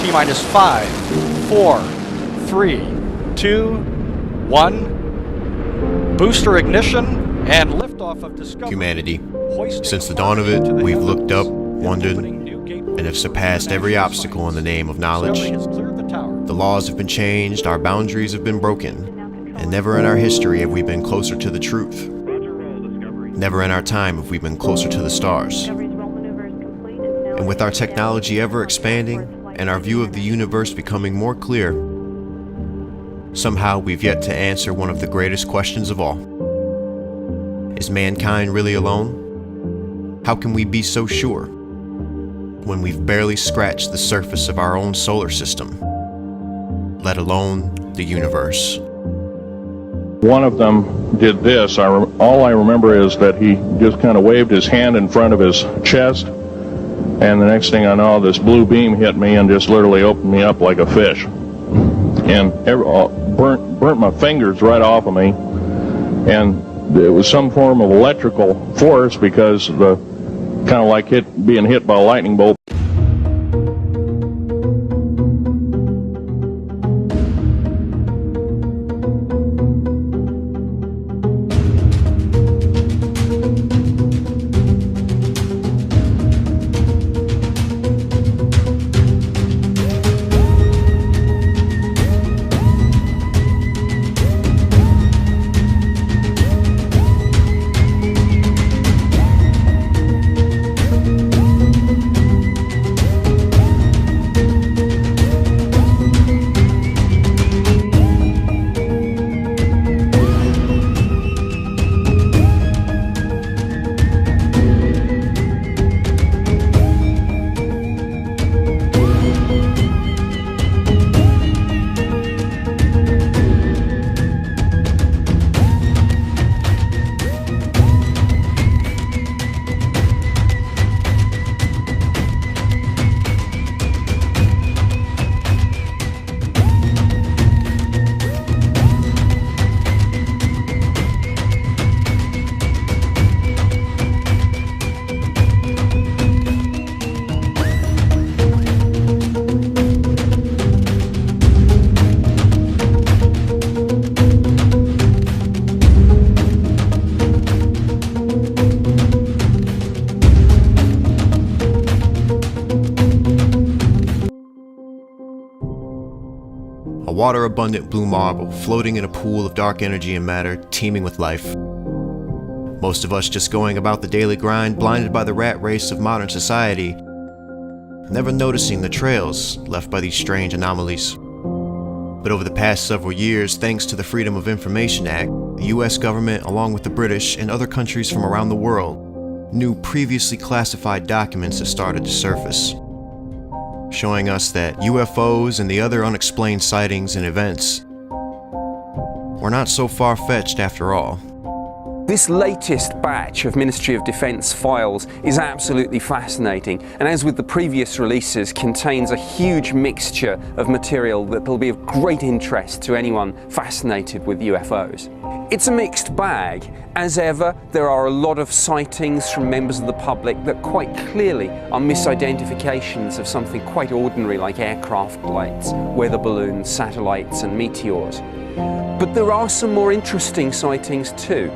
T-minus 5, 4, 3, 2, 1. Booster ignition and liftoff of Discovery. Humanity. Since the dawn of it, we've looked up, wondered, and have surpassed every obstacle in the name of knowledge. The laws have been changed, our boundaries have been broken, and never in our history have we been closer to the truth. Never in our time have we been closer to the stars. And with our technology ever expanding, and our view of the universe becoming more clear, somehow we've yet to answer one of the greatest questions of all. Is mankind really alone? How can we be so sure when we've barely scratched the surface of our own solar system, let alone the universe? One of them did this. All I remember is that he just kind of waved his hand in front of his chest, and the next thing I know, this blue beam hit me and just literally opened me up like a fish, and burnt my fingers right off of me. And it was some form of electrical force, because the kind of like being hit by a lightning bolt. A water-abundant blue marble floating in a pool of dark energy and matter teeming with life. Most of us just going about the daily grind, blinded by the rat race of modern society, never noticing the trails left by these strange anomalies. But over the past several years, thanks to the Freedom of Information Act, the US government, along with the British and other countries from around the world, new previously classified documents have started to surface, showing us that UFOs and the other unexplained sightings and events were not so far-fetched after all. This latest batch of Ministry of Defence files is absolutely fascinating, and as with the previous releases, contains a huge mixture of material that will be of great interest to anyone fascinated with UFOs. It's a mixed bag. As ever, there are a lot of sightings from members of the public that quite clearly are misidentifications of something quite ordinary like aircraft lights, weather balloons, satellites and meteors. But there are some more interesting sightings too.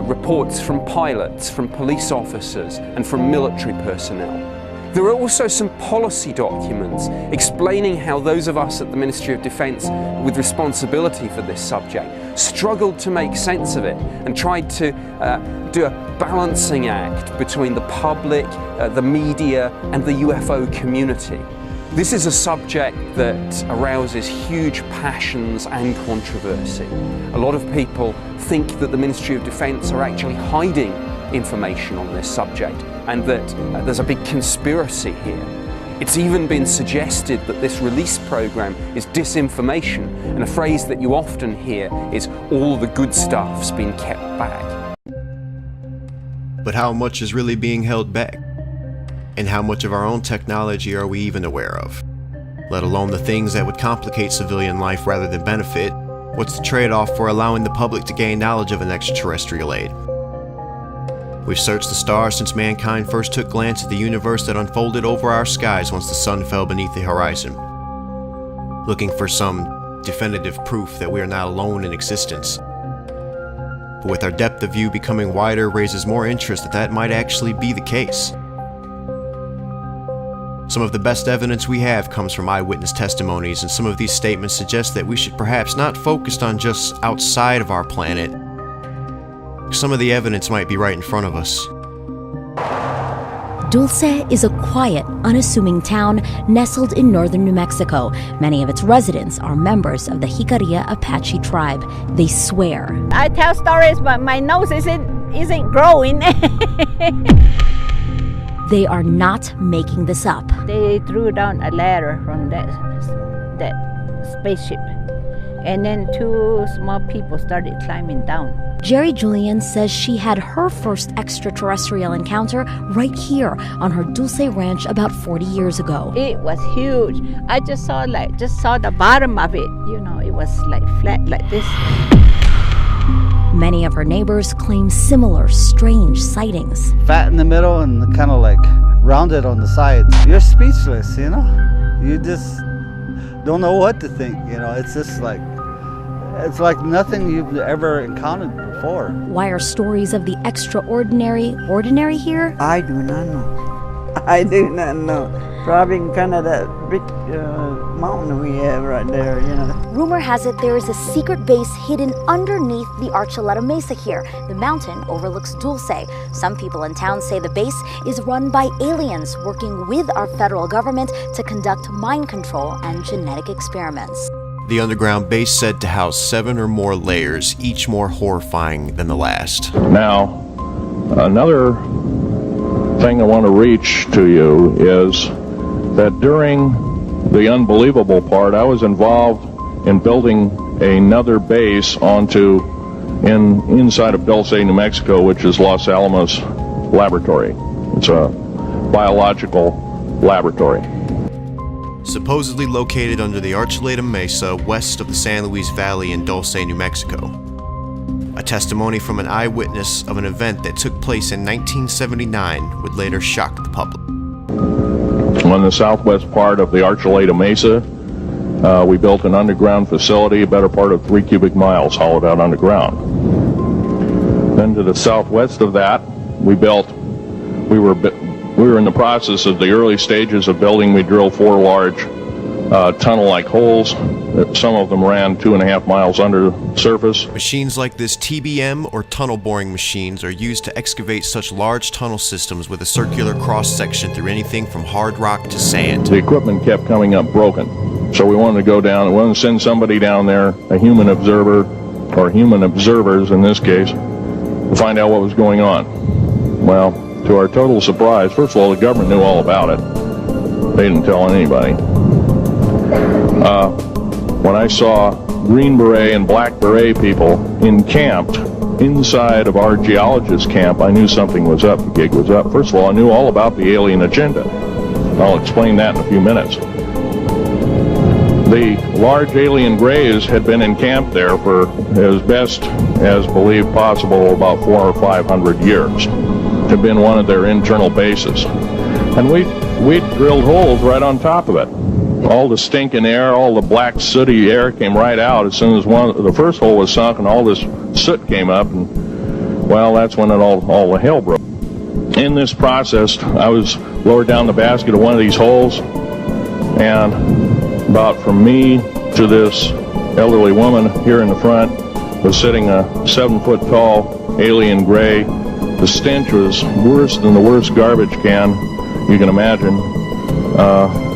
Reports from pilots, from police officers and from military personnel. There are also some policy documents explaining how those of us at the Ministry of Defence with responsibility for this subject struggled to make sense of it and tried to do a balancing act between the public, the media and the UFO community. This is a subject that arouses huge passions and controversy. A lot of people think that the Ministry of Defence are actually hiding information on this subject and that there's a big conspiracy here. It's even been suggested that this release program is disinformation, and a phrase that you often hear is all the good stuff's been kept back. But how much is really being held back? And how much of our own technology are we even aware of? Let alone the things that would complicate civilian life rather than benefit. What's the trade-off for allowing the public to gain knowledge of an extraterrestrial aid? We've searched the stars since mankind first took glance at the universe that unfolded over our skies once the sun fell beneath the horizon. looking for some definitive proof that we are not alone in existence. But with our depth of view becoming wider raises more interest that might actually be the case. Some of the best evidence we have comes from eyewitness testimonies, and some of these statements suggest that we should perhaps not focus on just outside of our planet. Some of the evidence might be right in front of us. Dulce is a quiet, unassuming town nestled in northern New Mexico. Many of its residents are members of the Jicarilla Apache tribe. They swear. I tell stories, but my nose isn't growing. They are not making this up. They threw down a ladder from that spaceship, and then two small people started climbing down. Jerry Julian says she had her first extraterrestrial encounter right here on her Dulce ranch about 40 years ago. It was huge. I just saw the bottom of it. You know, it was like flat like this. Many of her neighbors claim similar strange sightings. Fat in the middle and kind of like rounded on the sides. You're speechless, you know? You just don't know what to think, you know? It's just like, it's like nothing you've ever encountered before. Why are stories of the extraordinary ordinary here? I do not know. I do not know. Probably in kind of that big mountain we have right there, you know. Rumor has it there is a secret base hidden underneath the Archuleta Mesa here. The mountain overlooks Dulce. Some people in town say the base is run by aliens working with our federal government to conduct mind control and genetic experiments. The underground base said to house 7 or more layers, each more horrifying than the last. Now, another thing I want to reach to you is that during the unbelievable part, I was involved in building another base inside of Dulce, New Mexico, which is Los Alamos Laboratory. It's a biological laboratory. Supposedly located under the Archuleta Mesa west of the San Luis Valley in Dulce, New Mexico. A testimony from an eyewitness of an event that took place in 1979 would later shock the public. On the southwest part of the Archuleta Mesa, we built an underground facility, a better part of 3 cubic miles hollowed out underground. Then to the southwest of that, we were in the process of the early stages of building. We drilled 4 large tunnel-like holes. Some of them ran 2.5 miles under the surface. Machines like this TBM or tunnel boring machines are used to excavate such large tunnel systems with a circular cross-section through anything from hard rock to sand. The equipment kept coming up broken. So we wanted to go down, we wanted to send somebody down there, a human observer, or human observers in this case, to find out what was going on. Well, to our total surprise, first of all, the government knew all about it. They didn't tell anybody. When I saw Green Beret and Black Beret people encamped inside of our geologist camp, I knew something was up, the gig was up. First of all, I knew all about the alien agenda. I'll explain that in a few minutes. The large alien grays had been encamped there for as best as believed possible about 400 or 500 years. It had been one of their internal bases. And we drilled holes right on top of it. All the stinking air, all the black sooty air came right out as soon as the first hole was sunk, and all this soot came up, and well, that's when all the hell broke. In this process, I was lowered down the basket of one of these holes, and about from me to this elderly woman here in the front was sitting a 7-foot-tall alien gray. The stench was worse than the worst garbage can you can imagine.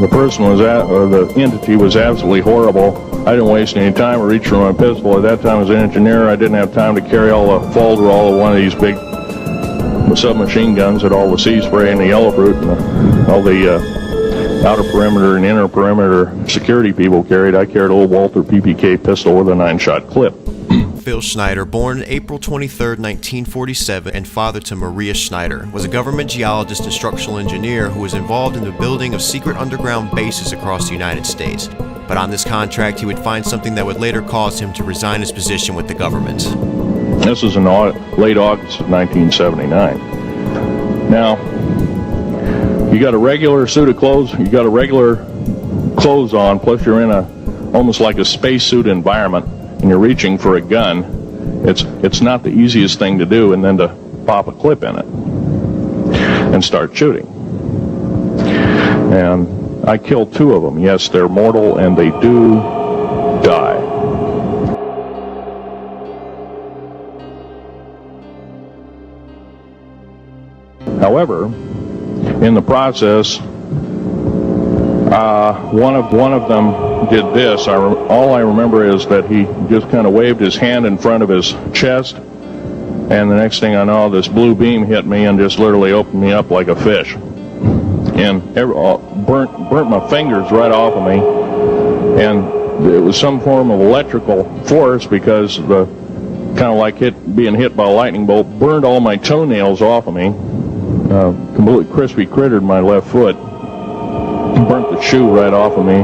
The person or the entity was absolutely horrible. I didn't waste any time. I reached for my pistol. At that time, as an engineer, I didn't have time to carry all the Folderol of one of these big submachine guns that all the sea spray and the yellow fruit and all the outer perimeter and inner perimeter security people carried. I carried a little Walther PPK pistol with a 9-shot clip. Phil Schneider, born April 23, 1947, and father to Maria Schneider, was a government geologist and structural engineer who was involved in the building of secret underground bases across the United States. But on this contract, he would find something that would later cause him to resign his position with the government. This was in late August of 1979. Now, you got a regular suit of clothes, you got a regular clothes on, plus you're in a almost like a spacesuit environment and you're reaching for a gun, it's not the easiest thing to do, and then to pop a clip in it and start shooting. And I killed 2 of them. Yes, they're mortal and they do die. However, in the process, one of them did this. All I remember is that he just kind of waved his hand in front of his chest, and the next thing I know, this blue beam hit me and just literally opened me up like a fish, and burnt my fingers right off of me. And it was some form of electrical force, because the kind of like being hit by a lightning bolt burned all my toenails off of me. Completely crispy crittered my left foot, burnt the shoe right off of me.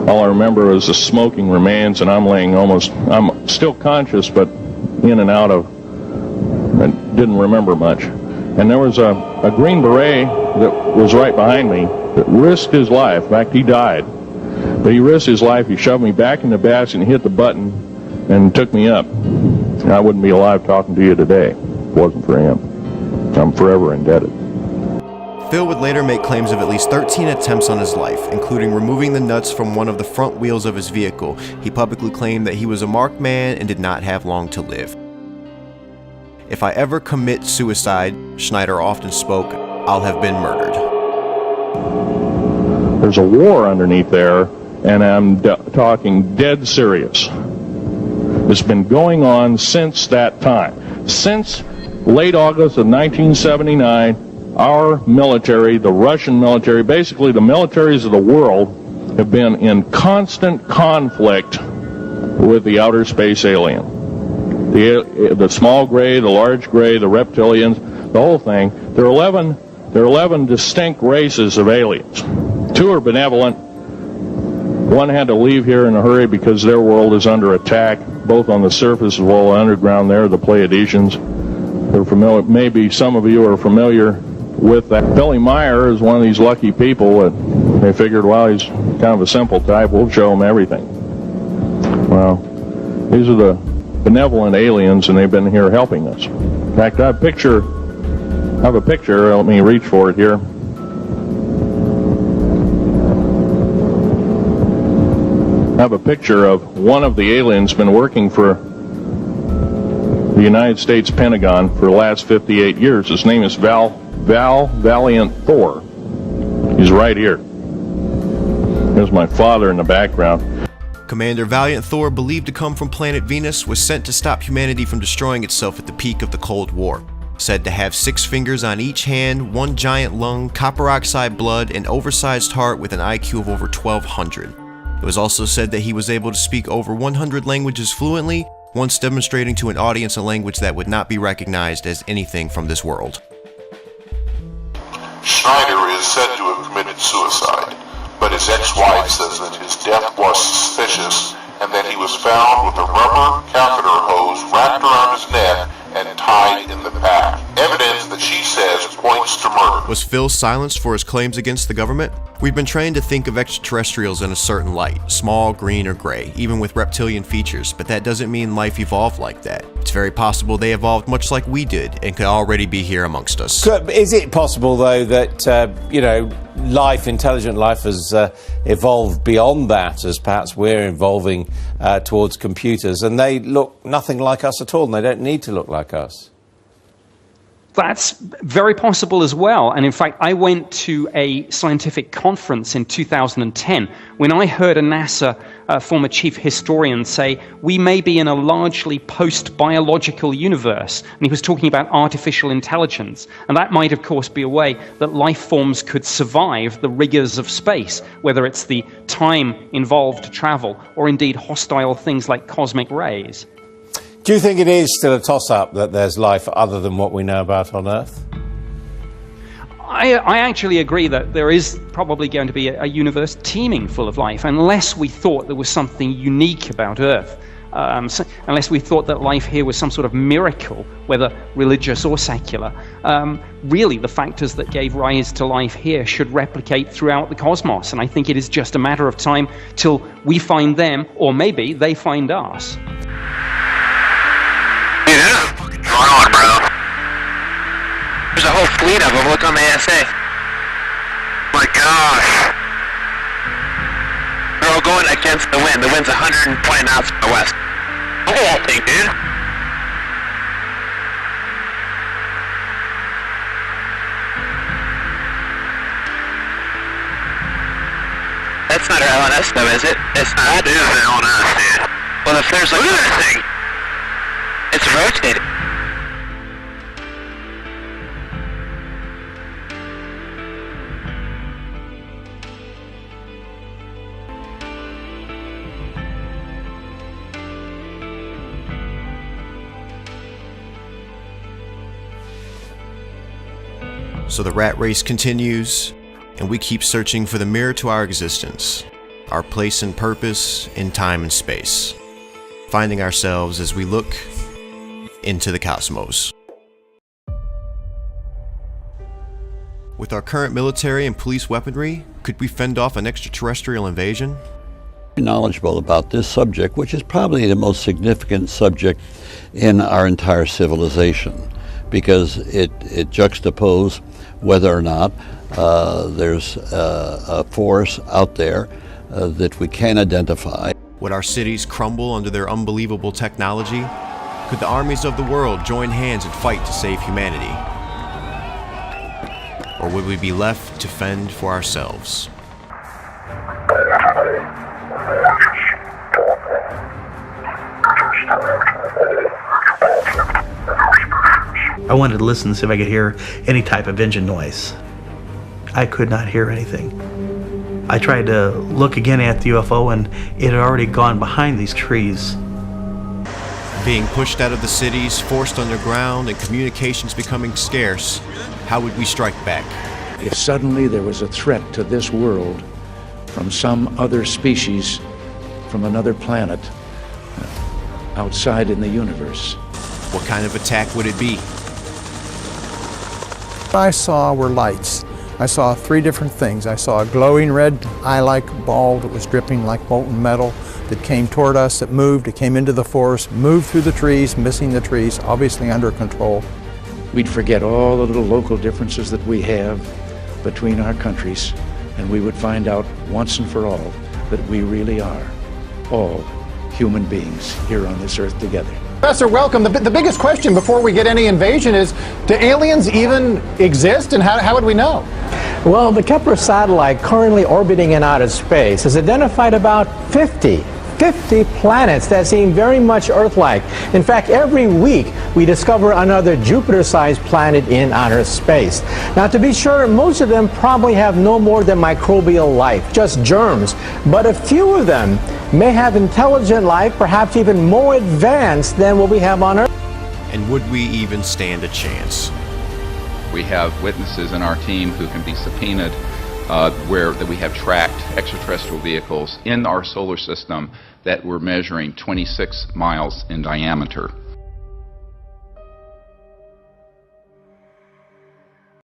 All I remember is the smoking remains, and I'm still conscious, but in and out of, I didn't remember much. And there was a Green Beret that was right behind me that risked his life. In fact, he died. But he risked his life. He shoved me back in the basket and hit the button and took me up. And I wouldn't be alive talking to you today if it wasn't for him. I'm forever indebted. Phil would later make claims of at least 13 attempts on his life, including removing the nuts from one of the front wheels of his vehicle. He publicly claimed that he was a marked man and did not have long to live. "If I ever commit suicide," Schneider often spoke, "I'll have been murdered." There's a war underneath there, and I'm talking dead serious. It's been going on since that time. Since late August of 1979, our military, the Russian military, basically the militaries of the world, have been in constant conflict with the outer space alien. The small gray, the large gray, the reptilians, the whole thing. There are 11 distinct races of aliens. 2 are benevolent. 1 had to leave here in a hurry because their world is under attack, both on the surface as well as underground there, the Pleiadians. They're familiar, maybe some of you are familiar with that. Billy Meyer is one of these lucky people that they figured, well, he's kind of a simple type, we'll show him everything. Well, these are the benevolent aliens, and they've been here helping us. In fact, I have a picture, let me reach for it here. I have a picture of one of the aliens been working for the United States Pentagon for the last 58 years. His name is Valiant Thor. He's right here. There's my father in the background. Commander Valiant Thor, believed to come from planet Venus, was sent to stop humanity from destroying itself at the peak of the Cold War. Said to have 6 fingers on each hand, 1 giant lung, copper oxide blood, an oversized heart with an IQ of over 1,200. It was also said that he was able to speak over 100 languages fluently, once demonstrating to an audience a language that would not be recognized as anything from this world. Schneider is said to have committed suicide, but his ex-wife says that his death was suspicious and that he was found with a rubber catheter hose wrapped around his neck and tied in the back. Evidence that she says points to murder. Was Phil silenced for his claims against the government? We've been trained to think of extraterrestrials in a certain light, small, green, or gray, even with reptilian features, but that doesn't mean life evolved like that. It's very possible they evolved much like we did and could already be here amongst us. So, is it possible, though, that, life, intelligent life has evolved beyond that, as perhaps we're evolving towards computers, and they look nothing like us at all, and they don't need to look like us? That's very possible as well. And in fact, I went to a scientific conference in 2010 when I heard a NASA former chief historian say, we may be in a largely post-biological universe. And he was talking about artificial intelligence. And that might, of course, be a way that life forms could survive the rigors of space, whether it's the time involved to travel or indeed hostile things like cosmic rays. Do you think it is still a toss-up that there's life other than what we know about on Earth? I actually agree that there is probably going to be a universe teeming full of life, unless we thought there was something unique about Earth. unless we thought that life here was some sort of miracle, whether religious or secular, really the factors that gave rise to life here should replicate throughout the cosmos. And I think it is just a matter of time till we find them, or maybe they find us. Dude, there's a fucking going on, bro. There's a whole fleet of them. Look on the ASA. My gosh. They're all going against the wind. The wind's 120 knots from the west. Look at that thing, dude. That's not our LNS though, is it? It's not. That is the LNS, dude. Well, if there's like... Look at that thing! It's rotating. So the rat race continues, and we keep searching for the mirror to our existence, our place and purpose in time and space, finding ourselves as we look into the cosmos. With our current military and police weaponry, could we fend off an extraterrestrial invasion? Knowledgeable about this subject, which is probably the most significant subject in our entire civilization, because it juxtaposes whether or not there's a force out there that we can identify. Would our cities crumble under their unbelievable technology? Could the armies of the world join hands and fight to save humanity? Or would we be left to fend for ourselves? I wanted to listen to see if I could hear any type of engine noise. I could not hear anything. I tried to look again at the UFO and it had already gone behind these trees. Being pushed out of the cities, forced underground, and communications becoming scarce, how would we strike back? If suddenly there was a threat to this world from some other species, from another planet, outside in the universe. What kind of attack would it be? What I saw were lights. I saw 3 different things. I saw a glowing red eye-like ball that was dripping like molten metal that came toward us, that moved, it came into the forest, moved through the trees, missing the trees, obviously under control. We'd forget all the little local differences that we have between our countries, and we would find out once and for all that we really are all human beings here on this earth together. Professor, welcome. The biggest question before we get any invasion is, do aliens even exist, and how would we know? Well, the Kepler satellite currently orbiting in outer space has identified about 50 planets that seem very much Earth-like. In fact, every week we discover another Jupiter-sized planet in outer space. Now, to be sure, most of them probably have no more than microbial life, just germs. But a few of them may have intelligent life, perhaps even more advanced than what we have on Earth. And would we even stand a chance? We have witnesses in our team who can be subpoenaed that we have tracked extraterrestrial vehicles in our solar system that were measuring 26 miles in diameter.